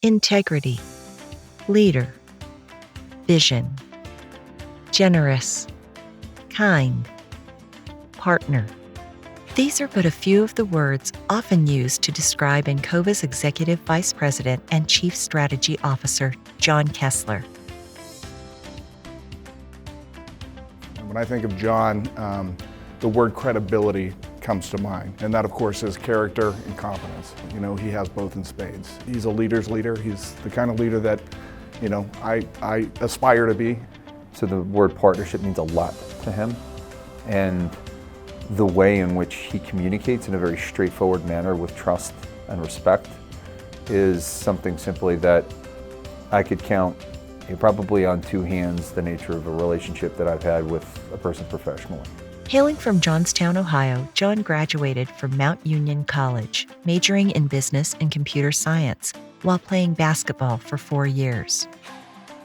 integrity, leader, vision, generous, kind, partner. These are but a few of the words often used to describe Encova's Executive Vice President and Chief Strategy Officer, John Kessler. When I think of John, the word credibility comes to mind. And that, of course, is character and competence. You know, he has both in spades. He's a leader's leader. He's the kind of leader that, you know, I aspire to be. So the word partnership means a lot to him. And the way in which he communicates in a very straightforward manner with trust and respect is something simply that I could count probably on two hands the nature of a relationship that I've had with a person professionally. Hailing from Johnstown, Ohio, John graduated from Mount Union College, majoring in business and computer science, while playing basketball for 4 years.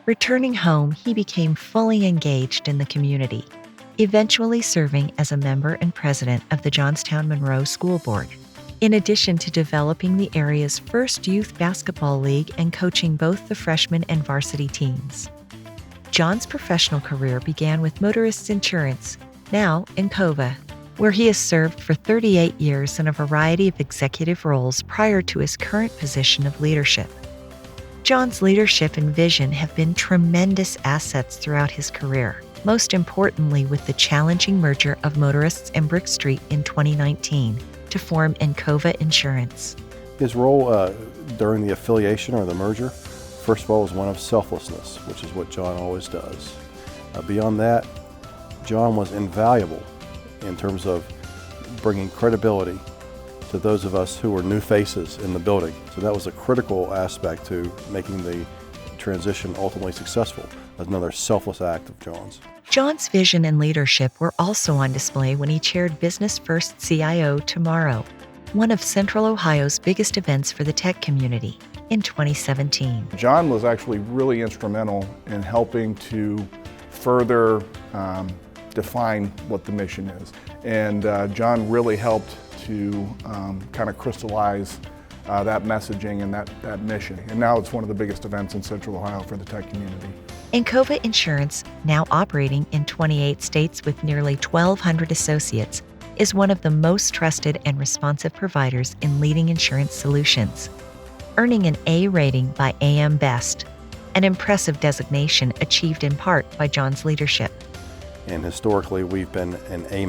Returning home, he became fully engaged in the community, eventually serving as a member and president of the Johnstown Monroe School Board, in addition to developing the area's first youth basketball league and coaching both the freshman and varsity teams. John's professional career began with Motorists Insurance, now Encova, where he has served for 38 years in a variety of executive roles prior to his current position of leadership. John's leadership and vision have been tremendous assets throughout his career, most importantly with the challenging merger of Motorists and Brick Street in 2019 to form Encova Insurance. His role during the affiliation or the merger, first of all, was one of selflessness, which is what John always does. Beyond that, John was invaluable in terms of bringing credibility to those of us who were new faces in the building. So that was a critical aspect to making the transition ultimately successful. Another selfless act of John's. John's vision and leadership were also on display when he chaired Business First CIO Tomorrow, one of Central Ohio's biggest events for the tech community, in 2017. John was actually really instrumental in helping to further define what the mission is. And John really helped to kind of crystallize that messaging and that mission. And now it's one of the biggest events in Central Ohio for the tech community. Encova Insurance, now operating in 28 states with nearly 1,200 associates, is one of the most trusted and responsive providers in leading insurance solutions, earning an A rating by AM Best, an impressive designation achieved in part by John's leadership. And historically, we've been an A-,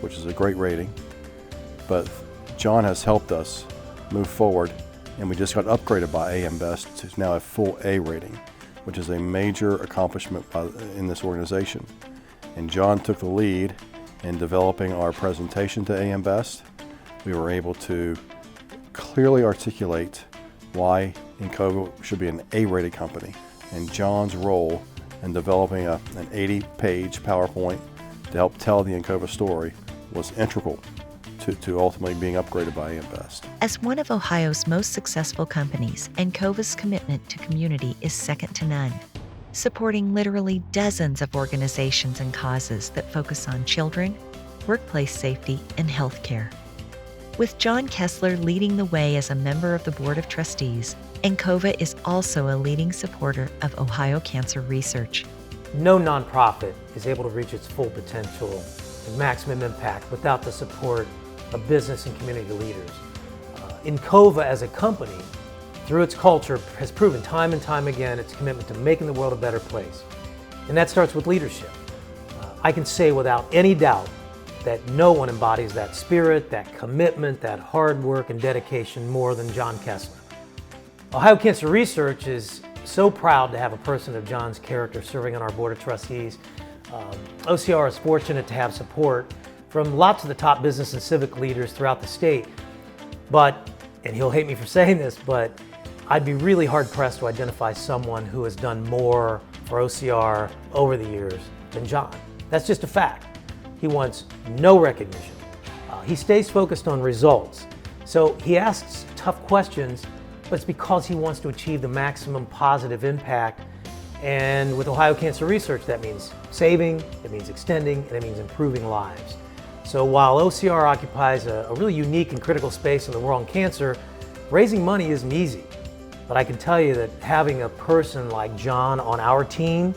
which is a great rating, but John has helped us move forward, and we just got upgraded by AM Best to now a full A rating, which is a major accomplishment in this organization. And John took the lead in developing our presentation to AM Best. We were able to clearly articulate why Encova should be an A-rated company, and John's role in developing an 80-page PowerPoint to help tell the Encova story was integral to ultimately being upgraded by AM Best. As one of Ohio's most successful companies, Encova's commitment to community is second to none, supporting literally dozens of organizations and causes that focus on children, workplace safety, and healthcare. With John Kessler leading the way as a member of the Board of Trustees, Encova is also a leading supporter of Ohio cancer research. No nonprofit is able to reach its full potential and maximum impact without the support of business and community leaders. Encova as a company, through its culture, has proven time and time again its commitment to making the world a better place. And that starts with leadership. I can say without any doubt that no one embodies that spirit, that commitment, that hard work and dedication more than John Kessler. Ohio Cancer Research is so proud to have a person of John's character serving on our Board of Trustees. OCR is fortunate to have support from lots of the top business and civic leaders throughout the state. But, and he'll hate me for saying this, but I'd be really hard-pressed to identify someone who has done more for OCR over the years than John. That's just a fact. He wants no recognition. He stays focused on results. So he asks tough questions, but it's because he wants to achieve the maximum positive impact. And with Ohio Cancer Research, that means saving, it means extending, and it means improving lives. So while OCR occupies a really unique and critical space in the war on cancer, raising money isn't easy. But I can tell you that having a person like John on our team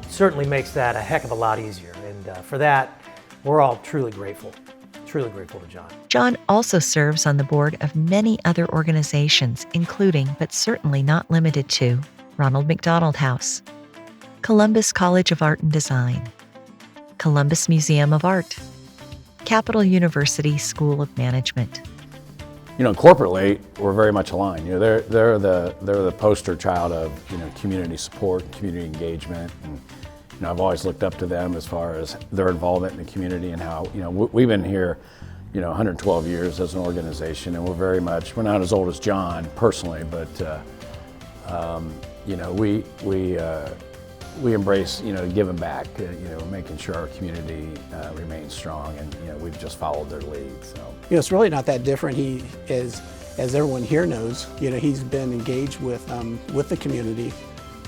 certainly makes that a heck of a lot easier. And for that, we're all truly grateful to John. John also serves on the board of many other organizations, including, but certainly not limited to, Ronald McDonald House, Columbus College of Art and Design, Columbus Museum of Art, Capital University School of Management. You know, corporately, we're very much aligned. You know, they're the poster child of, you know, community support, community engagement, and you know, I've always looked up to them as far as their involvement in the community and how, you know, we've been here, you know, 112 years as an organization, and we're not as old as John personally, but you know, we embrace, you know, giving back, you know, making sure our community remains strong, and you know, we've just followed their lead. So, you know, it's really not that different. He is, as everyone here knows, you know, he's been engaged with the community,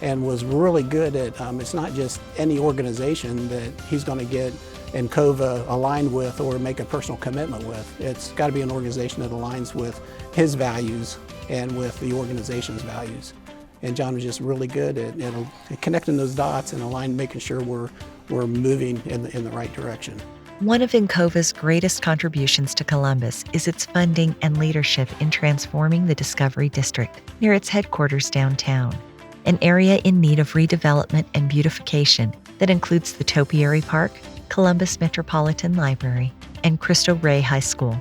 and was really good at. It's not just any organization that he's going to get Encova aligned with or make a personal commitment with. It's got to be an organization that aligns with his values and with the organization's values. And John was just really good at connecting those dots and making sure we're moving in the right direction. One of Encova's greatest contributions to Columbus is its funding and leadership in transforming the Discovery District near its headquarters downtown, an area in need of redevelopment and beautification that includes the Topiary Park, Columbus Metropolitan Library, and Cristo Rey High School.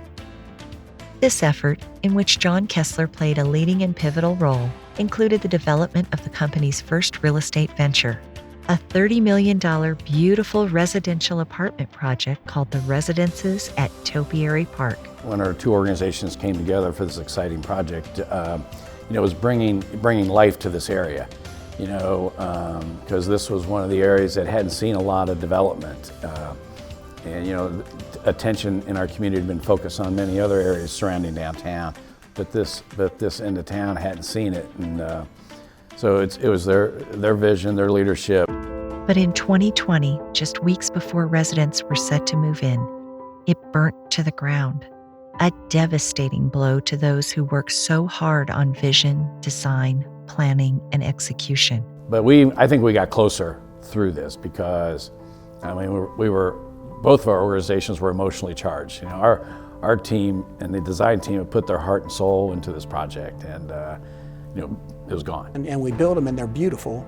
This effort, in which John Kessler played a leading and pivotal role, included the development of the company's first real estate venture, a $30 million beautiful residential apartment project called the Residences at Topiary Park. when our two organizations came together for this exciting project, you know, it was bringing life to this area. You know, because this was one of the areas that hadn't seen a lot of development. And, you know, attention in our community had been focused on many other areas surrounding downtown, but this end of town hadn't seen it. And so it was their vision, their leadership. But in 2020, just weeks before residents were set to move in, it burnt to the ground. A devastating blow to those who worked so hard on vision, design, planning, and execution. But I think we got closer through this because, I mean, both of our organizations were emotionally charged. You know, our team and the design team have put their heart and soul into this project, and you know, it was gone. And we build them, and they're beautiful.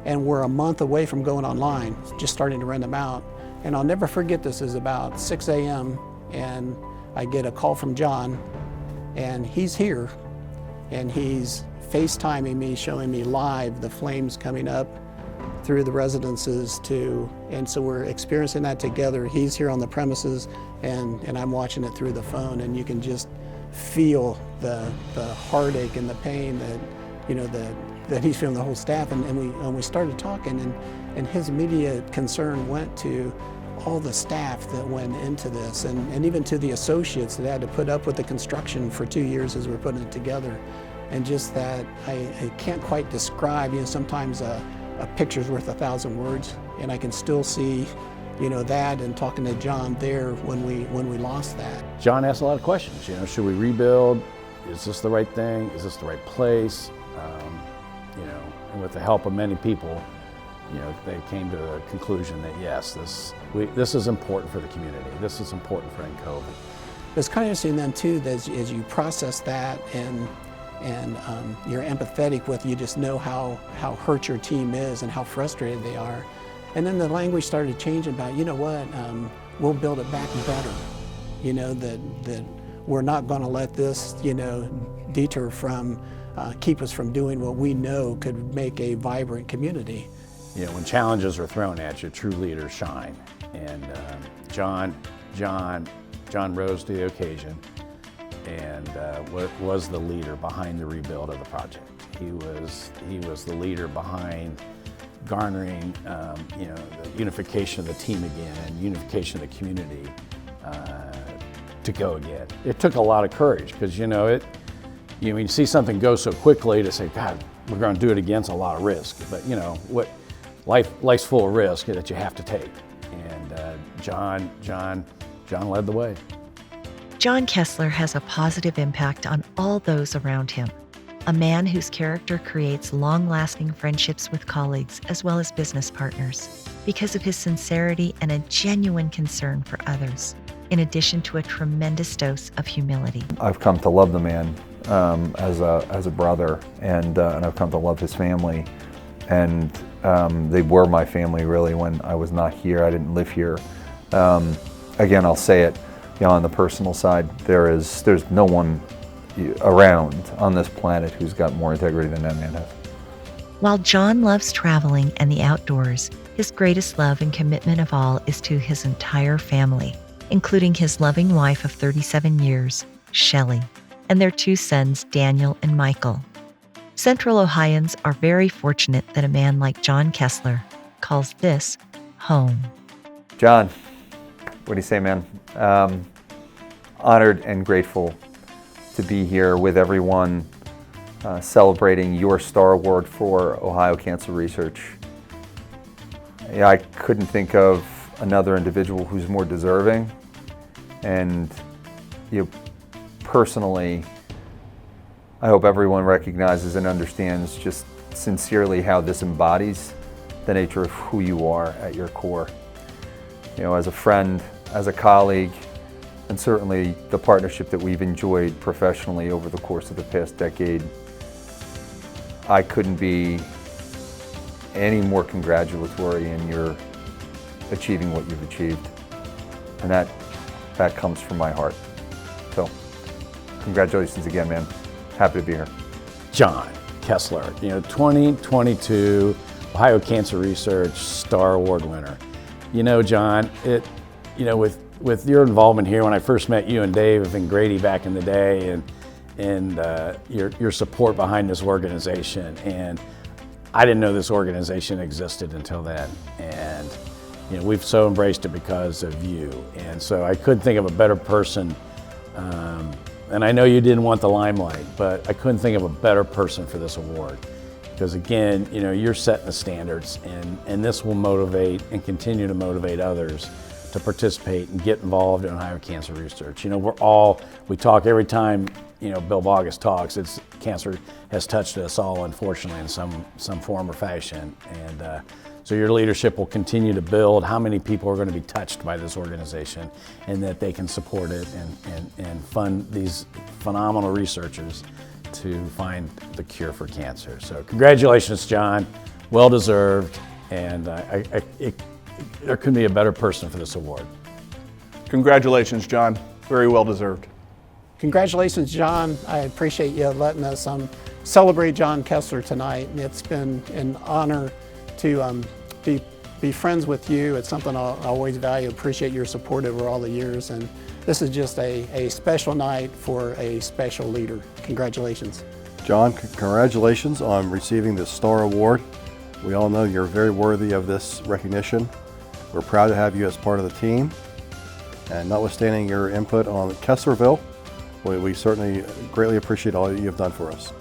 And we're a month away from going online, just starting to rent them out. And I'll never forget this. Is about 6 a.m. and I get a call from John, and he's here, and he's FaceTiming me, showing me live the flames coming up through the residences and so we're experiencing that together. He's here on the premises, and I'm watching it through the phone, and you can just feel the heartache and the pain that, you know, that he's feeling, the whole staff. And we started talking, and his immediate concern went to all the staff that went into this, and even to the associates that had to put up with the construction for 2 years as we're putting it together. And just that, I can't quite describe, you know, sometimes a picture's worth 1,000 words, and I can still see, you know, that, and talking to John there when we lost that. John asked a lot of questions, you know, should we rebuild? Is this the right thing? Is this the right place? You know, and with the help of many people, you know, they came to the conclusion that yes, this is important for the community. This is important for Encova. It's kind of interesting then too, that as you process that and you're empathetic with, you just know how hurt your team is and how frustrated they are. And then the language started changing about, you know what, we'll build it back better. You know, that we're not going to let this, you know, deter from, keep us from doing what we know could make a vibrant community. You know, when challenges are thrown at you, true leaders shine. And John rose to the occasion and was the leader behind the rebuild of the project. He was the leader behind garnering, you know, the unification of the team again and unification of the community to go again. It took a lot of courage because, you know, when you see something go so quickly, to say, God, we're going to do it again, it's a lot of risk. But you know, life's full of risk that you have to take. And John led the way. John Kessler has a positive impact on all those around him. a man whose character creates long-lasting friendships with colleagues as well as business partners because of his sincerity and a genuine concern for others, in addition to a tremendous dose of humility. I've come to love the man as a brother, and I've come to love his family. And they were my family really when I was not here. I didn't live here. Again, I'll say it, on the personal side, there's no one around on this planet who's got more integrity than that man has. While John loves traveling and the outdoors, his greatest love and commitment of all is to his entire family, including his loving wife of 37 years, Shelley, and their 2 sons, Daniel and Michael. Central Ohioans are very fortunate that a man like John Kessler calls this home. John, what do you say, man? Honored and grateful to be here with everyone celebrating your Star Award for Ohio Cancer Research. I couldn't think of another individual who's more deserving, and personally, I hope everyone recognizes and understands just sincerely how this embodies the nature of who you are at your core. As a friend, as a colleague, and certainly the partnership that we've enjoyed professionally over the course of the past decade, I couldn't be any more congratulatory in your achieving what you've achieved. And that comes from my heart. So, congratulations again, man. Happy to be here. John Kessler, 2022 Ohio Cancer Research Star Award winner. John, with your involvement here, when I first met you and Dave and Grady back in the day, and your support behind this organization, and I didn't know this organization existed until then, and we've so embraced it because of you, and so I couldn't think of a better person. And I know you didn't want the limelight, but I couldn't think of a better person for this award. Because again, you're setting the standards, and this will motivate and continue to motivate others to participate and get involved in Ohio Cancer Research. We talk every time, Bill Bogus talks, cancer has touched us all, unfortunately, in some form or fashion. And so your leadership will continue to build how many people are going to be touched by this organization, and that they can support it and fund these phenomenal researchers to find the cure for cancer. So congratulations, John. Well deserved, and there couldn't be a better person for this award. Congratulations, John. Very well deserved. Congratulations, John. I appreciate you letting us celebrate John Kessler tonight. It's been an honor to be friends with you. It's something I'll always value. Appreciate your support over all the years, and this is just a special night for a special leader. Congratulations. John, congratulations on receiving the Star Award. We all know you're very worthy of this recognition. We're proud to have you as part of the team. And notwithstanding your input on Kesslerville, we certainly greatly appreciate all that you have done for us.